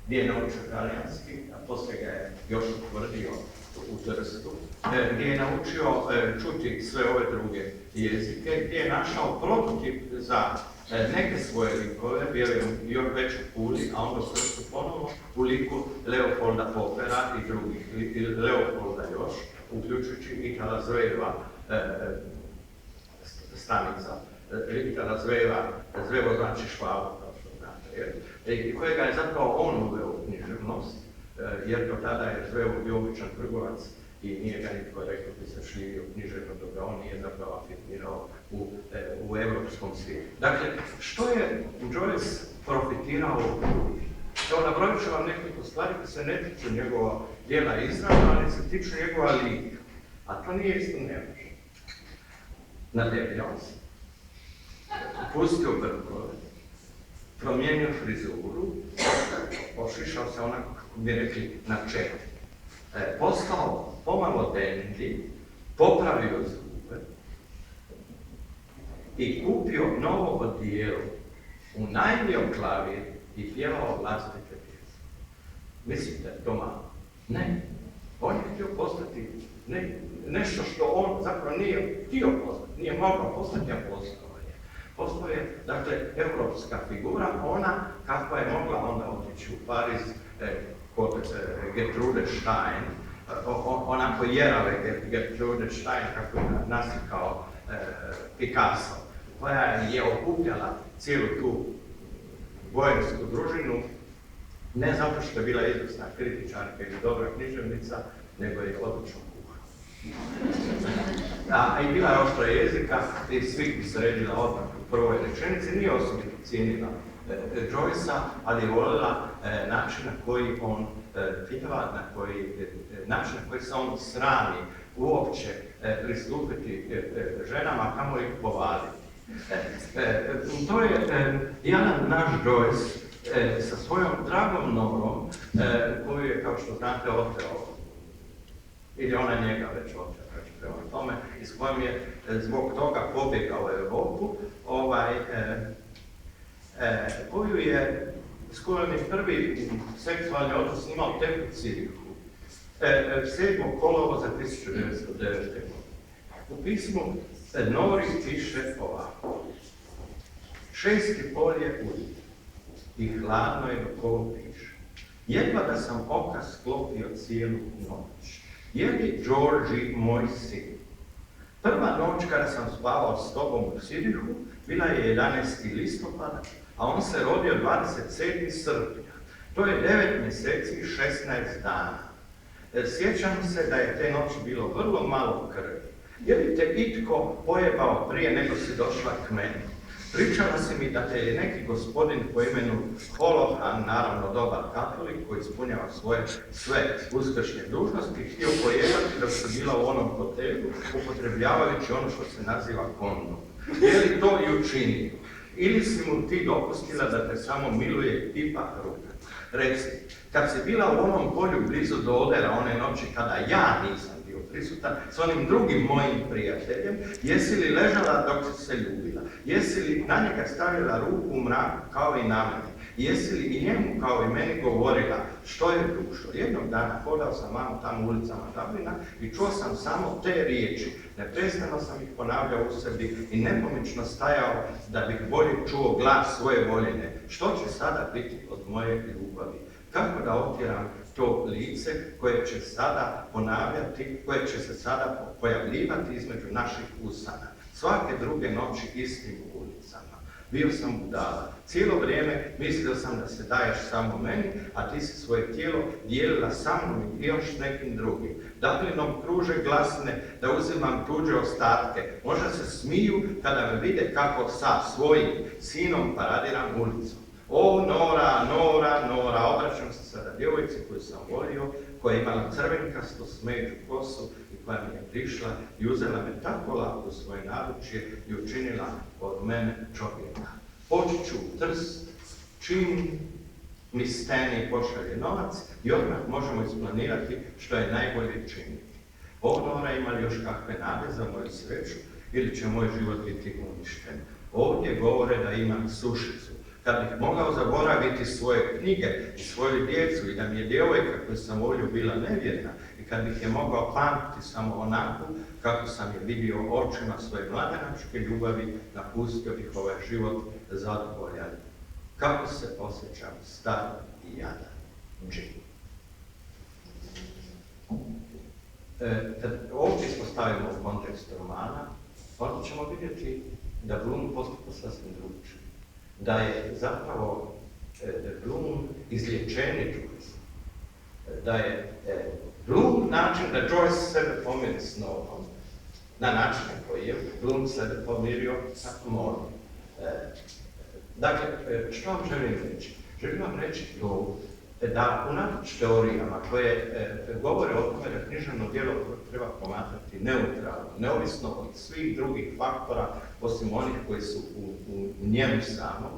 gdje je naučio talijanski, a poslije ga je još utvrdio u Trstu, gdje je naučio čuti sve ove druge jezike, gdje je našao prototip za neke svoje likove, vjerujem još već u Puli, a onda u Trstu ponovno u liku Leopolda Popera i drugih, Leopolda još, uključujući Itala Zveva, stanica, Itala Zveva, Zvevo znači Švabo, kao što znate, kojega je zapravo on uveo u književnost, jer do tada je Zvevo bio običan trgovac i nije ga nitko rekao bi se šljivi u književno, dok ga on nije zapravo afirmirao u evropskom svijetu. Dakle, što je Joyce profitirao u Puli? Evo, nabrojit ću vam nekoliko stvari koje se ne tiču njegova djela izravno, ali se tiču njegova lika. A to nije isto nevažno. Nadebljao se. Pustio brkove. Promijenio frizuru. Ošišao se onako, kako bi rekli, na čet. Postao pomalo dandy, popravio zube i kupio novo odijelo, unajmio klavir i pjevao vlastite pjesme. Mislite, to malo? Ne. On je htio postati nešto što on zapravo nije htio postati, nije mogao postati, a postao je. Postao je, dakle, evropska figura, ona kakva je mogla onda otići u Pariz kod Gertrude Stein, onako jerave Gertrude Stein, kako je naslikao Picasso, koja je okupljala cijelu tu vojensku družinu, ne zato što je bila izvrsna kritičarka ili dobra književnica, nego je odlično kuhala. A i bila je oštra jezika i svih bi sredila odmah u prvoj rečenici, nije osobito cijenila Joycea, ali je voljela način na koji on pjeva, način na koji se on srami uopće pristupiti ženama, kamo ih povaditi. To je jedan naš Joyce sa svojom dragom Norom, koju je, kao što znate, oteo, ili ona njega već oteo, prema tome, i s kojom je zbog toga pobjegao u Europu, s kojom je prvi seksualni odnos imao tek u Cirihu, 7. kolovoza 1909. godine. U pismu Nori piše ovako: 6,5 je ujutro i hladno je dok ovo piše. Jedva da sam oka sklopio cijelu noć. Jeli, Georgi, moj sin. Prva noć kada sam spavao s tobom u Cirihu bila je 11. listopada, a on se rodio 27. srpnja. To je 9 mjeseci i 16 dana. Sjećam se da je te noći bilo vrlo malo krvi. Je li te itko pojebao prije nego si došla k meni? Pričala si mi da te je neki gospodin po imenu Holohan, naravno dobar katolik, koji ispunjava svoje sve uskršnje dužnosti, htio pojebati dok si bila u onom hotelu, upotrebljavajući ono što se naziva kondom. Je li to i učinio? Ili si mu ti dopustila da te samo miluje tipa ruka? Reci, kad si bila u onom polju blizu do odera one noći kada ja nisam bio prisutan s onim drugim mojim prijateljem, jesi li ležala dok si se ljubila? Jesi li na njega stavila ruku u mraku kao i na mene? Jesi li i njemu kao i meni govorila što je dušo? Jednog dana hodao sam malo tamo ulicama Dublina i čuo sam samo te riječi. Neprestano sam ih ponavljao u sebi i nepomično stajao da bih bolje čuo glas svoje voljene. Što će sada biti od moje ljubavi? Kako da otjeram to lice koje će sada ponavljati, koje će se sada pojavljivati između naših usana? Svake druge noći istim ulicama. Bio sam budala. Cijelo vrijeme mislio sam da se daješ samo meni, a ti si svoje tijelo dijelila sa mnom i još nekim drugim. Dublinom kruže glasne da uzimam tuđe ostatke. Možda se smiju kada me vide kako sa svojim sinom paradiram ulicom. O, Nora, Nora, Nora, obraćam se sada djevojci koju sam volio, koja je imala crvenkasto smeđu kosu i koja mi je prišla i uzela me tako lako u svoje naručje i učinila od mene čovjeka. Poći ću u Trst, čim mi Steni pošalje novac i odmah možemo isplanirati što je najbolje činiti. O, Nora, ima li još kakve nade za moju sreću ili će moj život biti uništen? Ovdje govore da imam sušicu. kad bih mogao zaboraviti svoje knjige i svoju djecu i da mi je djevojka koju sam volio bila nevjerna i kad bih je mogao pamtiti samo onako kako sam je vidio očima svoje mladenačke ljubavi, napustio bih ovaj život zadovoljan. Kako se osjećam star i jadan. Jim. Kad ovdje ispostavimo u kontekstu romana, onda ćemo vidjeti da Bloom postupa sasvim drugčije. Da je zapravo Bloom izlječeni Joyce. Da je Bloom način da Joyce sebe pomiri s Novom, na način koji je Bloom sebe pomirio sa Morom. Dakle, što vam želim reći? Želim vam reći to da unatoč teorijama koje govore o tome da književno djelo treba promatrati neutralno, neovisno od svih drugih faktora, osim onih koji su u njemu samom,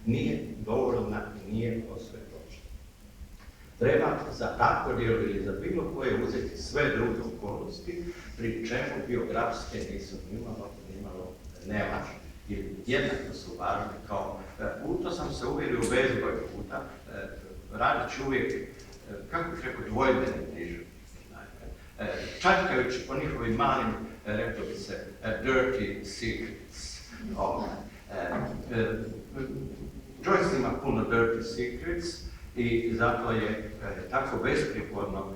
nije dovoljna i nije posve točna. Treba za takvo djelo ili za bilo koje uzeti sve druge okolnosti, pri čemu biografske nisu nimalo nevažne ili jednako su važne kao, u to sam se uvjerio bezbroj puta, radeći uvijek, kako bih rekao, dvojbene književnosti. Čačkajući po njihovim malim, reklo bi se, dirty secrets. Joyce ima puno dirty secrets i zato je tako besprijeporno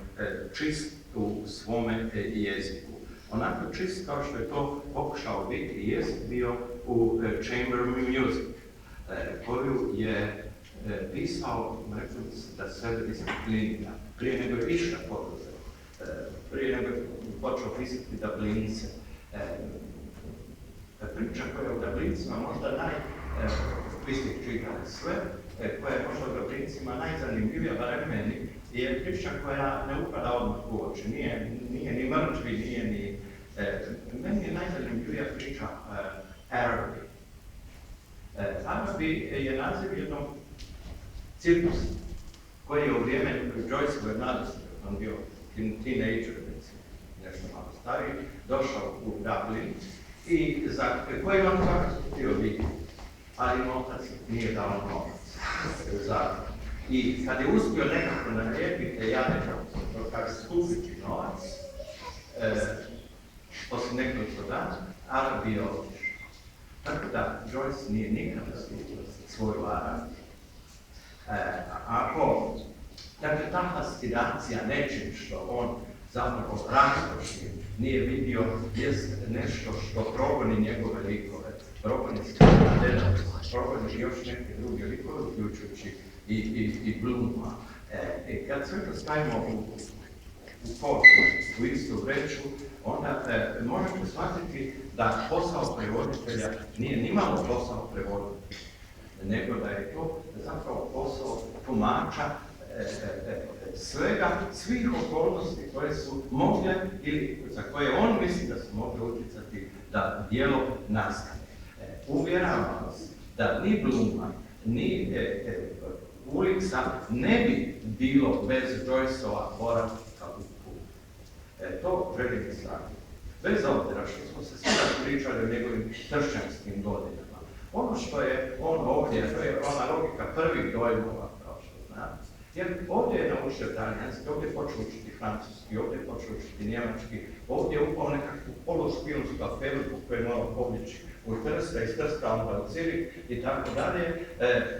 čist u svome jeziku. Onako čist kao što je to pokušao biti i jezik bio u Chamber Music, koju je pisao, rekao da sebe disciplinira, prije nego je išta poduzeo, prije nego je počeo pisati Dublince. Priča koja je u Dublincima možda pisnik čitali sve, koja je možda u Dublincima najzanimljivija, barem meni, je priča koja ne upada odmah u oči, nije ni mrtvi, nije ni... Meni je najzanimljivija priča Araby. Araby je naziv jednog cirkusa koji je u vrijeme Joyceove mladosti, on bio teenager, nešto malo stariji, došao u Dublin i za koji on svakako htio biti, ali otac nije dao novac. I kad je uspio nekako nalijepiti kako skupiti novac, poslije nekoliko dana, Araby je otišao. Tako da Joyce nije nikada skupio svoju Araby. Dakle, ta fascinacija nečim što on zapravo raskošnim nije vidio, jest nešto što progoni njegove likove, progoni Skandinava, progoni još neke druge likove, uključujući i Blooma. Kad sve to stavimo u košu, u istu vreću, onda možete shvatiti da posao prevoditelja nije nimalo posao prevoditelja, nego da je to zapravo posao tumača svih okolnosti koje su mogle ili za koje on misli da su mogle utjecati da djelo nastane. Uvjeravam vas da ni Blooma, ni Ulixa ne bi bilo bez Joyceova boravka u Puli. To želim istaknuti. Bez obzira što smo se sada pričali o njegovim kršćanskim godinama. Ono što je on ovdje, to je ona logika prvih dojmova, kao što znate. Jer ovdje je naučio talijanski, ovdje je počeo učiti francuski, ovdje je počeo učiti njemački, ovdje je upao nekakvu polušpionsku aferu u kojoj je morao pobjeći u Trsta, iz Trsta onda u Zürich i tako dalje.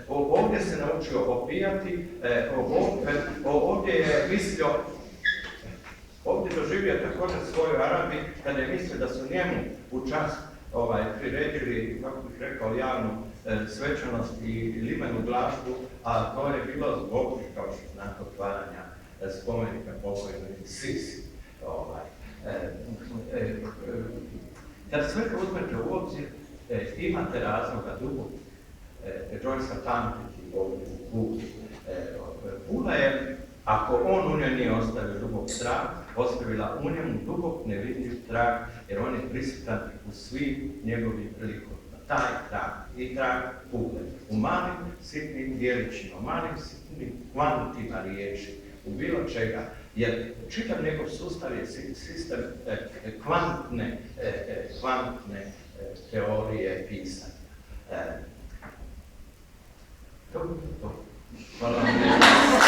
Ovdje se naučio opijati, ovdje je mislio, ovdje doživio također svoju Arabi kada je mislio da su njemu u čast priredili, kako bih rekao, javnu svečanost i limenu glazbu, a to je bilo zbog, kao što znate, otvaranja spomenika pokojnoj Sisi. Kad sve to uzmete u obzir, imate razloga dugo Joycea pamtiti ovdje u Puli. Pula je, ako on u njoj nije ostavio dubok trag, ostavila u njemu dubok nevidljiv trag, jer on je prisutan u svim njegovim likovima. Taj trag i trag Pule, u malim sitnim dijelićima, malim sitnim kvantima riječi, u bilo čega, jer čitav njegov sustav je sistem kvantne teorije pisanja. To. Hvala vam.